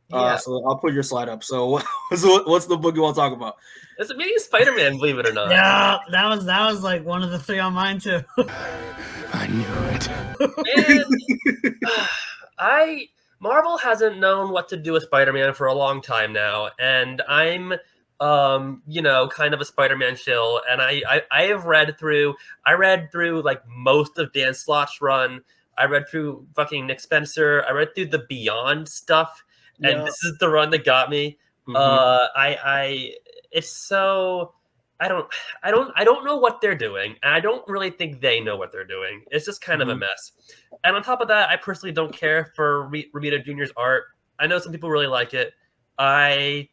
Yeah. So I'll put your slide up. So what's the book you want to talk about? It's Amazing Spider-Man, believe it or not. Yeah, that was like one of the three on mine too. I knew it. And Marvel hasn't known what to do with Spider-Man for a long time now, and I'm kind of a Spider-Man shill, and I read through like most of Dan Slott's run. I read through fucking Nick Spencer. I read through the Beyond stuff, and this is the run that got me. It's so I don't know what they're doing, and I don't really think they know what they're doing. It's just kind of a mess. And on top of that, I personally don't care for Romita Jr.'s art. I know some people really like it. I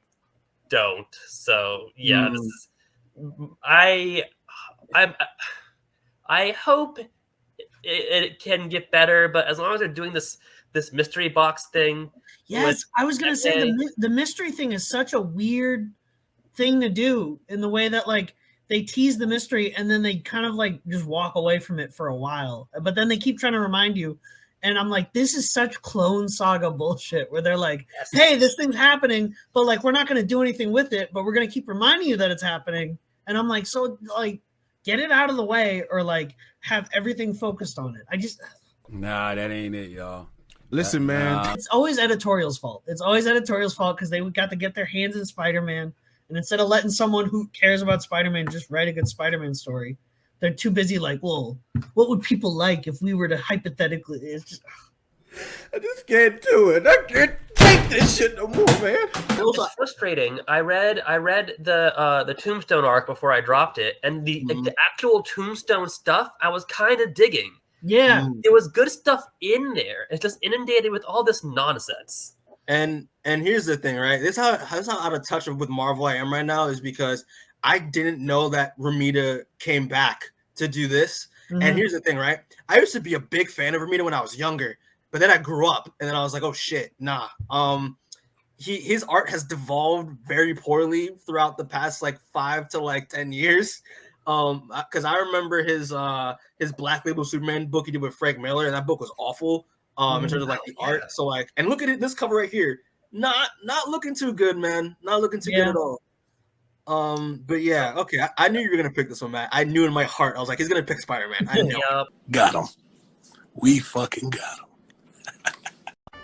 don't. So yeah, this is I hope it can get better, but as long as they're doing this mystery box thing. Yes, I was gonna say the mystery thing is such a weird thing to do in the way that like they tease the mystery and then they kind of like just walk away from it for a while, but then they keep trying to remind you. And I'm like, this is such Clone Saga bullshit where they're like, hey, this thing's happening, but like we're not going to do anything with it, but we're going to keep reminding you that it's happening. And I'm like, so like get it out of the way or like have everything focused on it. Nah, that ain't it, y'all. Listen, man. It's always editorial's fault. It's always editorial's fault because they got to get their hands in Spider-Man. And instead of letting someone who cares about Spider-Man just write a good Spider-Man story, they're too busy like, well, what would people like if we were to hypothetically? It's just, I just can't do it. I can't take this shit no more, man. It's frustrating. I read the Tombstone arc before I dropped it, and the actual Tombstone stuff I was kind of digging. Yeah, there was good stuff in there. It's just inundated with all this nonsense. And here's the thing, right? This how out of touch with Marvel I am right now is because I didn't know that Romita came back to do this. And here's the thing, right? I used to be a big fan of Romita when I was younger, but then I grew up and then I was like, oh shit, nah. His art has devolved very poorly throughout the past like 5 to 10 years. Because I remember his Black Label Superman book he did with Frank Miller, and that book was awful. In terms of like the art. So like, and look at it, this cover right here. Not looking too good, man. Not looking too good at all. But yeah, okay. I knew you were gonna pick this one, Matt. I knew in my heart. I was like, he's gonna pick Spider-Man. I knew. Got him. We fucking got him.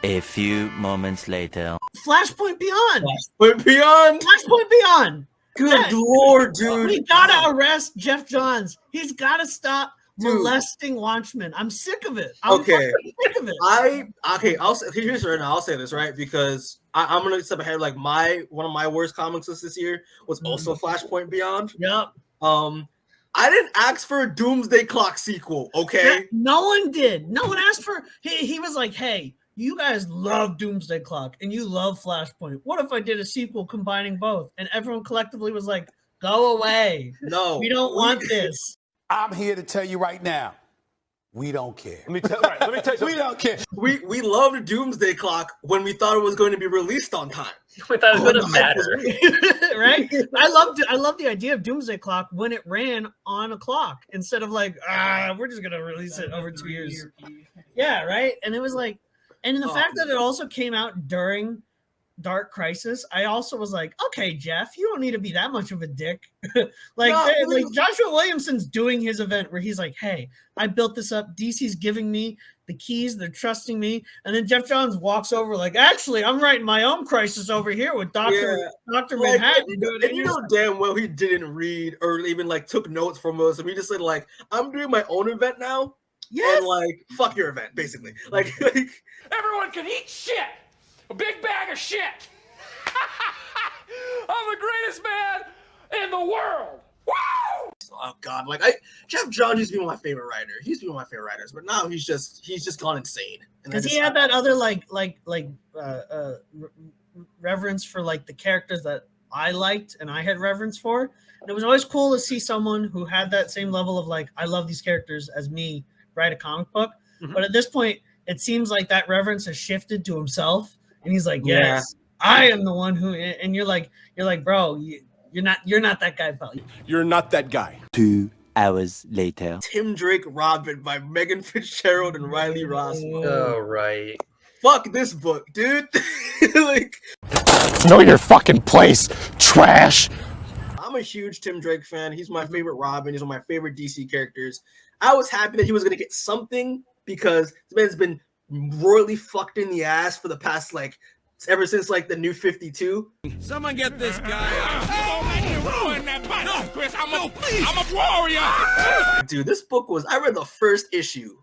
A few moments later. Flashpoint Beyond. Flashpoint Beyond. Flashpoint Beyond. Good lord, dude. We gotta arrest Jeff Johns. He's gotta stop molesting Watchmen. I'm sick of it. I'm sick of it. I'll say here's right now. I'll say this right because I'm gonna step ahead. Like one of my worst comics this year was also Flashpoint Beyond. Yep. I didn't ask for a Doomsday Clock sequel. Okay. No one did. No one asked for. He was like, hey, you guys love Doomsday Clock and you love Flashpoint. What if I did a sequel combining both? And everyone collectively was like, go away. No, we don't want this. I'm here to tell you right now, we don't care. Let me tell you, we don't care. We loved Doomsday Clock when we thought it was going to be released on time. We thought it was going to matter, right? I love the idea of Doomsday Clock when it ran on a clock instead of like, we're just gonna release it over 2 years. Yeah, right. And it was like, and the fact that it also came out during Dark Crisis, I also was like, okay, Jeff, you don't need to be that much of a dick. like Joshua Williamson's doing his event where he's like, hey, I built this up. DC's giving me the keys. They're trusting me. And then Jeff Johns walks over like, actually, I'm writing my own crisis over here with Dr. Manhattan. And you know damn well he didn't read or even like took notes from us. And he just said like, I'm doing my own event now. Yes. And like, fuck your event, basically. Like everyone can eat shit. A big bag of shit. I'm the greatest man in the world. Woo! Oh God, like Jeff Johns used to be one of my favorite writers. He used to be one of my favorite writers, but now he's just gone insane. Because he had that other reverence for like the characters that I liked and I had reverence for. And it was always cool to see someone who had that same level of like, I love these characters as me write a comic book. Mm-hmm. But at this point, it seems like that reverence has shifted to himself. And he's like, yes, I am the one who, and you're like, bro, you're not that guy, pal. You're not that guy. 2 hours later. Tim Drake Robin by Megan Fitzgerald and Riley Rossmo. Oh, right. fuck this book, dude. Like, Know your fucking place, trash. I'm a huge Tim Drake fan. He's my favorite Robin. He's one of my favorite DC characters. I was happy that he was gonna get something because this man's been royally fucked in the ass for the past like ever since like the New 52. Someone get this guy out. Oh, man, you ruined that button, no, Chris. I'm a warrior. Dude, this book was. I read the first issue.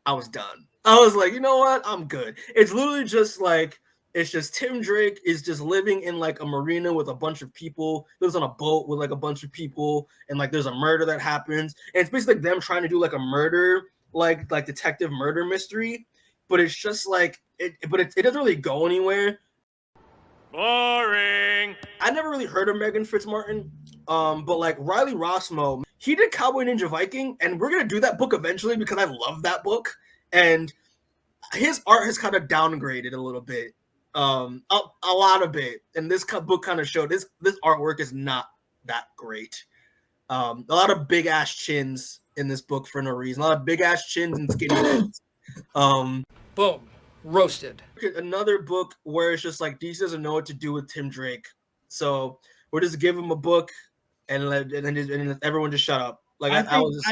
I was done. I was like, you know what? I'm good. It's literally just like. It's just Tim Drake is just living in like a marina with a bunch of people, lives on a boat with like a bunch of people, and like there's a murder that happens. And it's basically like them trying to do like a murder, like detective murder mystery. But it's just like it doesn't really go anywhere. Boring. I never really heard of Megan Fitzmartin. But like Riley Rossmo, he did Cowboy Ninja Viking, and we're gonna do that book eventually because I love that book. And his art has kind of downgraded a little bit. A lot of it, and this book kind of showed this artwork is not that great. A lot of big ass chins in this book for no reason. A lot of big ass chins and skinny heads. Boom, roasted. Another book where it's just like DC doesn't know what to do with Tim Drake, so we'll just give him a book and let everyone just shut up. Like I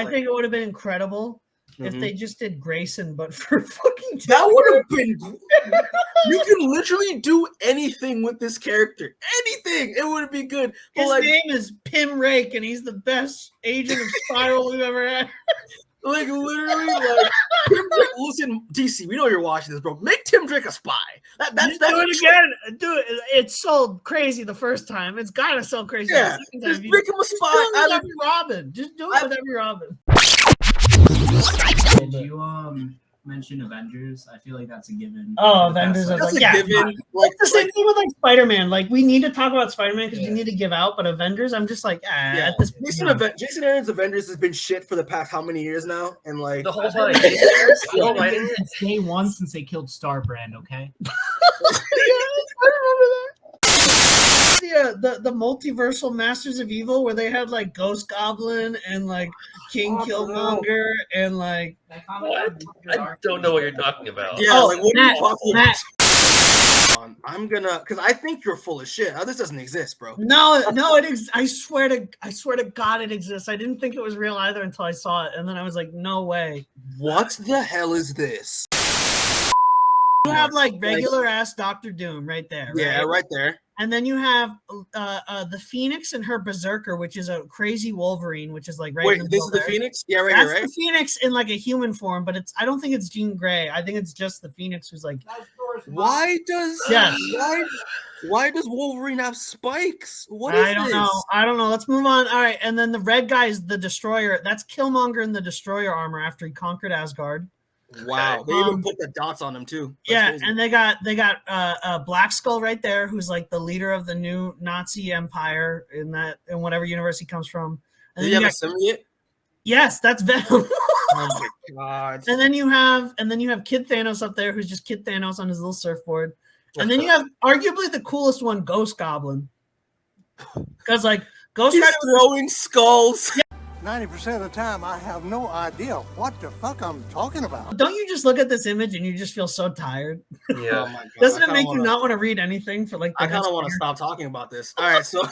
think it would have been incredible. If they just did Grayson, but for fucking that would have been. You can literally do anything with this character. Anything, it would be good. But his like, name is Pim Rake, and he's the best agent of Spiral we've ever had. Like literally, like Tim Drake, listen, DC, we know you're watching this, bro. Make Tim Drake a spy. That's do it again. Do it. It sold crazy the first time. It's gotta sell crazy. Yeah, the second just time. make him a spy. Just do it with every Robin. Just do it with every Robin. Did you mention Avengers? I feel like that's a given. Oh, Avengers! That's a given. Like the same thing with like Spider-Man. Like we need to talk about Spider-Man because we need to give out, but Avengers, I'm just like, yeah. At this Jason Aaron's Avengers has been shit for the past how many years now? And like The whole time. It's day one since they killed Star Brand. Okay. I remember that. Yeah, the multiversal Masters of Evil where they had like Ghost Goblin and like King Killmonger and like What? I don't know what you're talking about. yeah, like what are you talking Matt. about? I'm gonna because I think you're full of shit. This doesn't exist, bro. No, I swear to God it exists. I didn't think it was real either until I saw it, and then I was like, no way. What the hell is this? You have like regular ass Doctor Doom right there. Yeah, right there. And then you have the Phoenix and her Berserker, which is a crazy Wolverine, which is like right. Wait, in the this is the there. Phoenix? Yeah, right That's here, right? the Phoenix in like a human form, but I don't think it's Jean Grey. I think it's just the Phoenix who's like. Why does Wolverine have spikes? I don't know. Let's move on. All right, and then the red guy is the Destroyer. That's Killmonger in the Destroyer armor after he conquered Asgard. Wow, they even put the dots on him too. That's crazy. And they got Black Skull right there, who's like the leader of the new Nazi empire in whatever universe he comes from. And Did he have a symbiote? Yes, that's Venom. Oh my god! And then you have Kid Thanos up there, who's just Kid Thanos on his little surfboard. And then you have arguably the coolest one, Ghost Goblin, because like Ghost Rider throwing skulls. 90% of the time, I have no idea what the fuck I'm talking about. Don't you just look at this image and you just feel so tired? Yeah. Oh my god! Doesn't it make you not want to read anything for like? I kind of want to stop talking about this. All right, so